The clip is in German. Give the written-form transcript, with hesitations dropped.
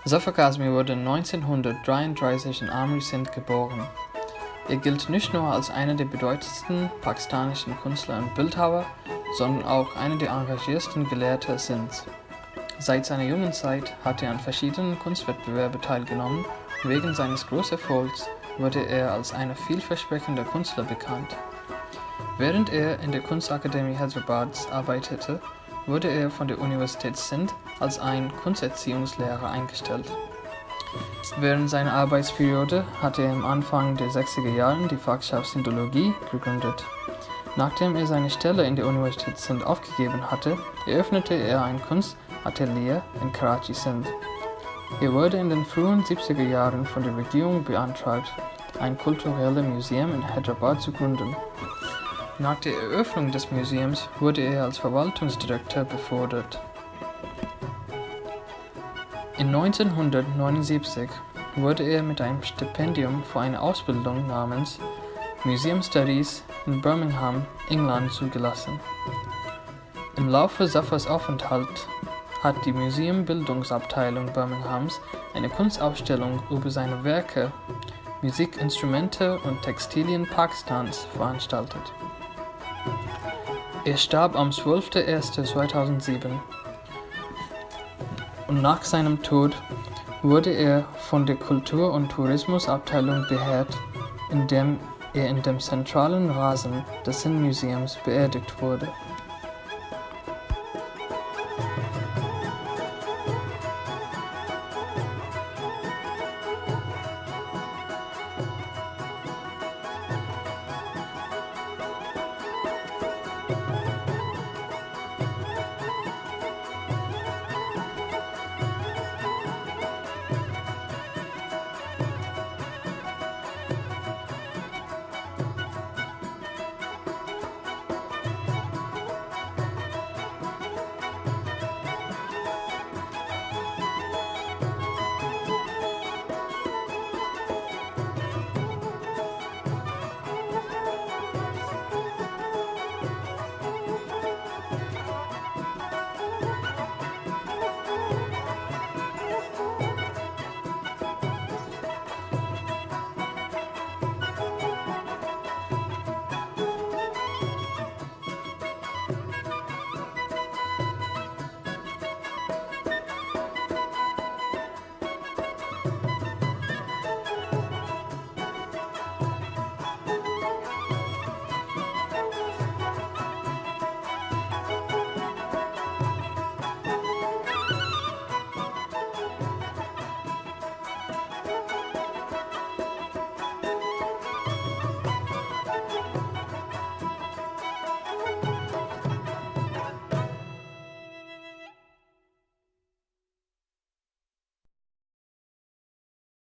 Zafar Kazmi wurde 1933 in Amri, Sindh geboren. Er gilt nicht nur als einer der bedeutendsten pakistanischen Künstler und Bildhauer, sondern auch einer der engagiertesten Gelehrten Sindhs. Seit seiner jungen Zeit hat er an verschiedenen Kunstwettbewerben teilgenommen und wegen seines großen Erfolgs wurde er als ein vielversprechender Künstler bekannt. Während er in der Kunstakademie Hyderabad arbeitete, wurde er von der Universität Sindh als ein Kunsterziehungslehrer eingestellt. Während seiner Arbeitsperiode hat er am Anfang der 60er Jahre die Fachschaft Sindhologie gegründet. Nachdem er seine Stelle in der Universität Sindh aufgegeben hatte, eröffnete er ein Kunstatelier in Karachi, Sindh. Er wurde in den frühen 70er Jahren von der Regierung beantragt, ein kulturelles Museum in Hyderabad zu gründen. Nach der Eröffnung des Museums wurde er als Verwaltungsdirektor befördert. In 1979 wurde er mit einem Stipendium für eine Ausbildung namens Museum Studies in Birmingham, England zugelassen. Im Laufe Zafars Aufenthalt hat die Museumbildungsabteilung Birminghams eine Kunstausstellung über seine Werke, Musikinstrumente und Textilien Pakistans veranstaltet. Er starb am 12.01.2007 und nach seinem Tod wurde er von der Kultur- und Tourismusabteilung beehrt, indem er in dem zentralen Rasen des Sindh Museums beerdigt wurde.